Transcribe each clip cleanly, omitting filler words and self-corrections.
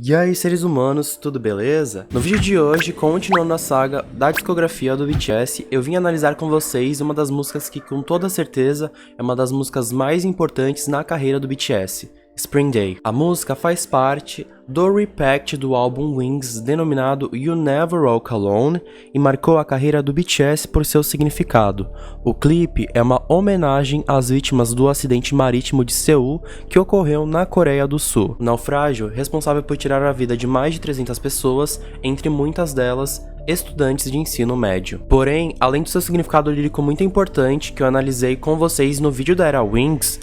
E aí, seres humanos, tudo beleza? No vídeo de hoje, continuando a saga da discografia do BTS, eu vim analisar com vocês uma das músicas que com toda certeza é uma das músicas mais importantes na carreira do BTS, Spring Day. A música faz parte do repack do álbum Wings, denominado You Never Walk Alone, e marcou a carreira do BTS por seu significado. O clipe é uma homenagem às vítimas do acidente marítimo de Seul que ocorreu na Coreia do Sul. O naufrágio, responsável por tirar a vida de mais de 300 pessoas, entre muitas delas estudantes de ensino médio. Porém, além do seu significado lírico muito importante, que eu analisei com vocês no vídeo da era Wings,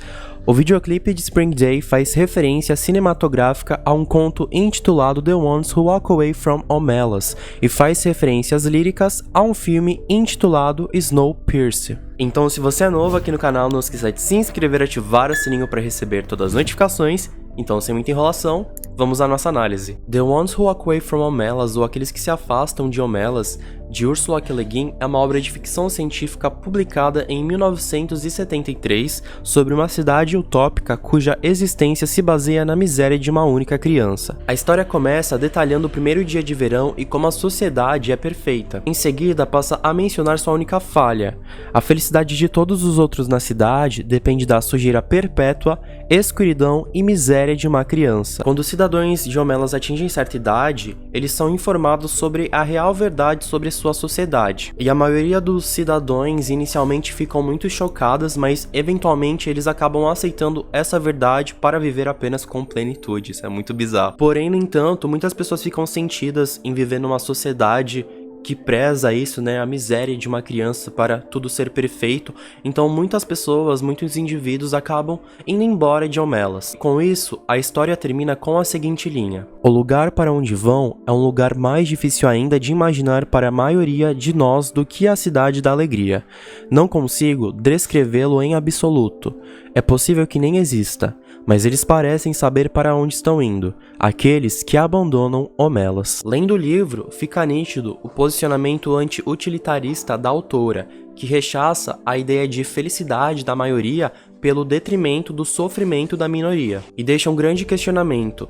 o videoclipe de Spring Day faz referência cinematográfica a um conto intitulado The Ones Who Walk Away From Omelas e faz referências líricas a um filme intitulado Snowpiercer. Então, se você é novo aqui no canal, não esqueça de se inscrever e ativar o sininho para receber todas as notificações. Então, sem muita enrolação, vamos à nossa análise. The Ones Who Walk Away From Omelas, ou Aqueles que se Afastam de Omelas, de Ursula K. Le Guin, é uma obra de ficção científica publicada em 1973 sobre uma cidade utópica cuja existência se baseia na miséria de uma única criança. A história começa detalhando o primeiro dia de verão e como a sociedade é perfeita. Em seguida, passa a mencionar sua única falha. A felicidade de todos os outros na cidade depende da sujeira perpétua, escuridão e miséria de uma criança. Quando os cidadãos de Omelas atingem certa idade, eles são informados sobre a real verdade sobre sua sociedade. E a maioria dos cidadãos inicialmente ficam muito chocadas, mas eventualmente eles acabam aceitando essa verdade para viver apenas com plenitude. Isso é muito bizarro. Porém, no entanto, muitas pessoas ficam sentidas em viver numa sociedade que preza isso, né, a miséria de uma criança para tudo ser perfeito. Então muitas pessoas, muitos indivíduos acabam indo embora de Omelas. Com isso, a história termina com a seguinte linha: o lugar para onde vão é um lugar mais difícil ainda de imaginar para a maioria de nós do que a cidade da alegria. Não consigo descrevê-lo em absoluto. É possível que nem exista, mas eles parecem saber para onde estão indo, aqueles que abandonam Omelas. Lendo o livro, fica nítido o posicionamento anti-utilitarista da autora, que rechaça a ideia de felicidade da maioria pelo detrimento do sofrimento da minoria, e deixa um grande questionamento: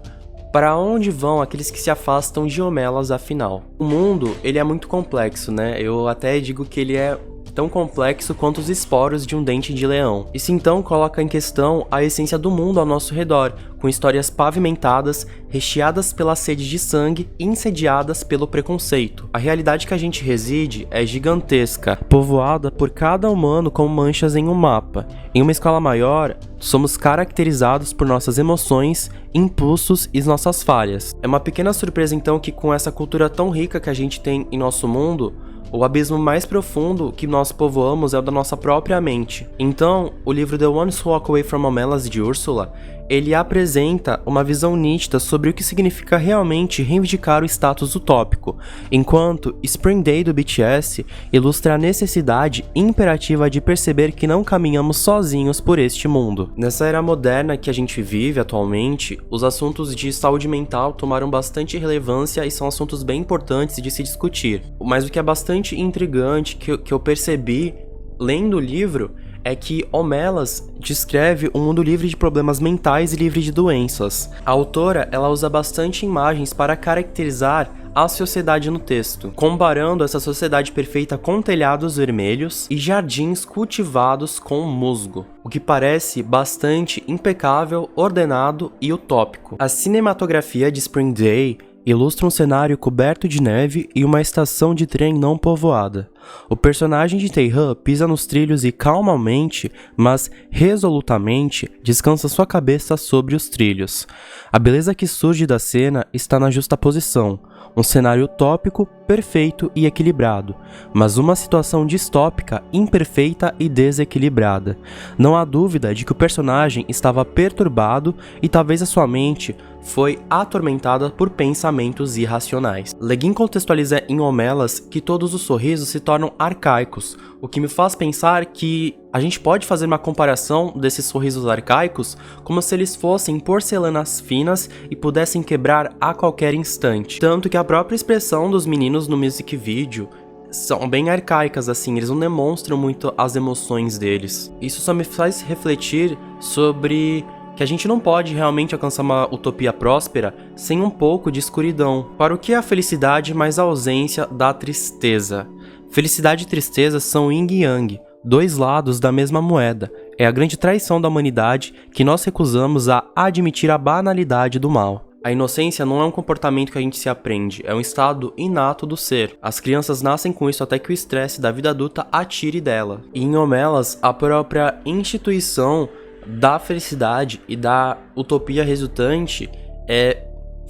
para onde vão aqueles que se afastam de Omelas afinal? O mundo, ele é muito complexo, né? Eu até digo que ele é tão complexo quanto os esporos de um dente de leão. Isso então coloca em questão a essência do mundo ao nosso redor, com histórias pavimentadas, recheadas pela sede de sangue e incendiadas pelo preconceito. A realidade que a gente reside é gigantesca, povoada por cada humano como manchas em um mapa. Em uma escala maior, somos caracterizados por nossas emoções, impulsos e nossas falhas. É uma pequena surpresa então que, com essa cultura tão rica que a gente tem em nosso mundo, o abismo mais profundo que nós povoamos é o da nossa própria mente. Então, o livro The Ones Who Walk Away From Omelas, de Ursula, ele apresenta uma visão nítida sobre o que significa realmente reivindicar o status utópico, enquanto Spring Day do BTS ilustra a necessidade imperativa de perceber que não caminhamos sozinhos por este mundo. Nessa era moderna que a gente vive atualmente, os assuntos de saúde mental tomaram bastante relevância e são assuntos bem importantes de se discutir. Mas o que é bastante intrigante que eu percebi lendo o livro é que Omelas descreve um mundo livre de problemas mentais e livre de doenças. A autora, ela usa bastante imagens para caracterizar a sociedade no texto, comparando essa sociedade perfeita com telhados vermelhos e jardins cultivados com musgo, o que parece bastante impecável, ordenado e utópico. A cinematografia de Spring Day ilustra um cenário coberto de neve e uma estação de trem não povoada. O personagem de Taehan pisa nos trilhos e calmamente, mas resolutamente, descansa sua cabeça sobre os trilhos. A beleza que surge da cena está na justaposição, um cenário utópico, perfeito e equilibrado, mas uma situação distópica, imperfeita e desequilibrada. Não há dúvida de que o personagem estava perturbado e talvez a sua mente foi atormentada por pensamentos irracionais. Le Guin contextualiza em Omelas que todos os sorrisos se tornam arcaicos, o que me faz pensar que a gente pode fazer uma comparação desses sorrisos arcaicos como se eles fossem porcelanas finas e pudessem quebrar a qualquer instante. Tanto que a própria expressão dos meninos no music video são bem arcaicas, assim, eles não demonstram muito as emoções deles. Isso só me faz refletir sobre que a gente não pode realmente alcançar uma utopia próspera sem um pouco de escuridão. Para o que é a felicidade mais a ausência da tristeza? Felicidade e tristeza são yin e yang, dois lados da mesma moeda. É a grande traição da humanidade que nós recusamos a admitir a banalidade do mal. A inocência não é um comportamento que a gente se aprende, é um estado inato do ser. As crianças nascem com isso até que o estresse da vida adulta a tire dela. E em Homelas, a própria instituição da felicidade e da utopia resultante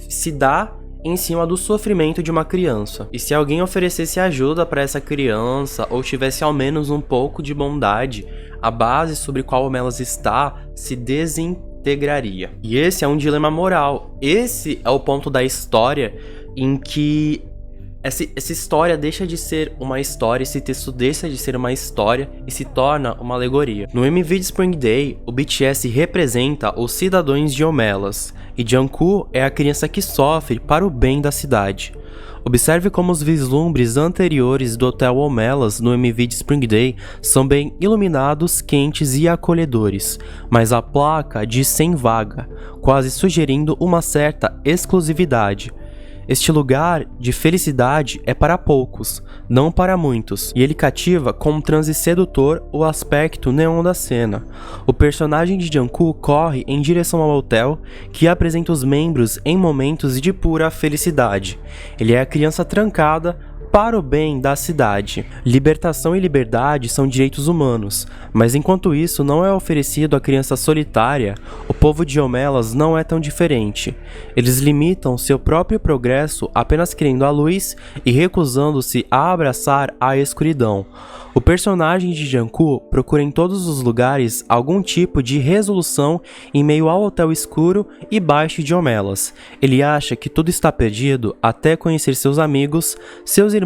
se dá em cima do sofrimento de uma criança. E se alguém oferecesse ajuda para essa criança ou tivesse ao menos um pouco de bondade, a base sobre qual Homelas está se desintegraria. E esse é um dilema moral. Esse é o ponto da história em que essa história deixa de ser uma história, esse texto deixa de ser uma história e se torna uma alegoria. No MV de Spring Day, o BTS representa os cidadãos de Homelas, e Jungkook é a criança que sofre para o bem da cidade. Observe como os vislumbres anteriores do Hotel Homelas no MV de Spring Day são bem iluminados, quentes e acolhedores, mas a placa diz sem vaga, quase sugerindo uma certa exclusividade. Este lugar de felicidade é para poucos, não para muitos, e ele cativa com um transe sedutor o aspecto neon da cena. O personagem de Jungkook corre em direção ao hotel, que apresenta os membros em momentos de pura felicidade. Ele é a criança trancada para o bem da cidade. Libertação e liberdade são direitos humanos, mas enquanto isso não é oferecido à criança solitária, o povo de Homelas não é tão diferente. Eles limitam seu próprio progresso apenas querendo a luz e recusando-se a abraçar a escuridão. O personagem de Jungkook procura em todos os lugares algum tipo de resolução em meio ao hotel escuro e baixo de Homelas. Ele acha que tudo está perdido até conhecer seus amigos, seus irmãos,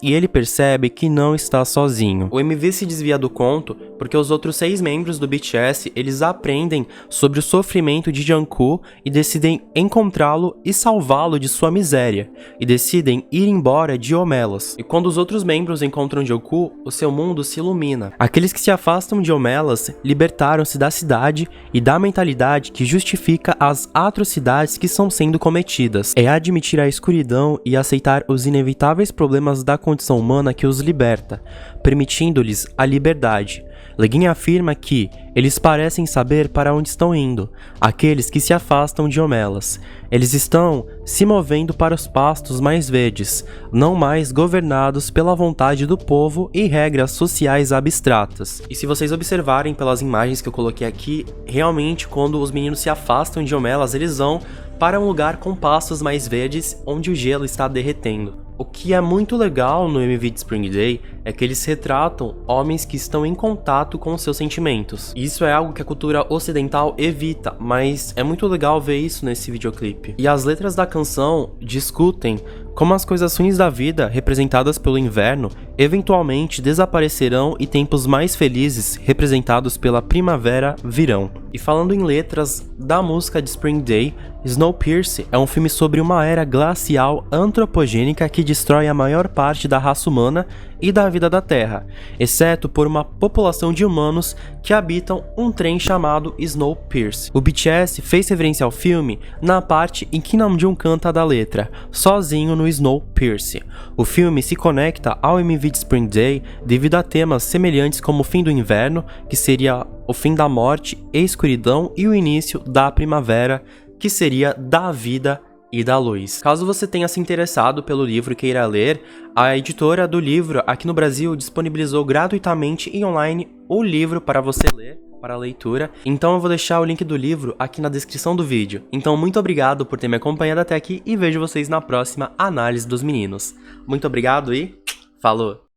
e ele percebe que não está sozinho. O MV se desvia do conto porque os outros 6 membros do BTS eles aprendem sobre o sofrimento de Jungkook e decidem encontrá-lo e salvá-lo de sua miséria, e decidem ir embora de Homelas. E quando os outros membros encontram Jungkook, o seu mundo se ilumina. Aqueles que se afastam de Homelas libertaram-se da cidade e da mentalidade que justifica as atrocidades que estão sendo cometidas. É admitir a escuridão e aceitar os inevitáveis problemas da condição humana que os liberta, permitindo-lhes a liberdade. Leguin afirma que eles parecem saber para onde estão indo, aqueles que se afastam de Homelas. Eles estão se movendo para os pastos mais verdes, não mais governados pela vontade do povo e regras sociais abstratas. E se vocês observarem pelas imagens que eu coloquei aqui, realmente quando os meninos se afastam de Homelas, eles vão para um lugar com pastos mais verdes onde o gelo está derretendo. O que é muito legal no MV de Spring Day é que eles retratam homens que estão em contato com seus sentimentos. Isso é algo que a cultura ocidental evita, mas é muito legal ver isso nesse videoclipe. E as letras da canção discutem como as coisas ruins da vida, representadas pelo inverno, eventualmente desaparecerão e tempos mais felizes, representados pela primavera, virão. E falando em letras da música de Spring Day, Snowpiercer é um filme sobre uma era glacial antropogênica que destrói a maior parte da raça humana e da vida da Terra, exceto por uma população de humanos que habitam um trem chamado Snowpiercer. O BTS fez referência ao filme na parte em que Namjoon canta da letra, sozinho no Snowpiercer. O filme se conecta ao MV de Spring Day devido a temas semelhantes como o fim do inverno, que seria o fim da morte e escuridão, e o início da primavera, que seria da vida e da luz. Caso você tenha se interessado pelo livro e queira ler, a editora do livro aqui no Brasil disponibilizou gratuitamente e online o livro para você ler, para leitura. Então eu vou deixar o link do livro aqui na descrição do vídeo. Então muito obrigado por ter me acompanhado até aqui e vejo vocês na próxima análise dos meninos. Muito obrigado e falou!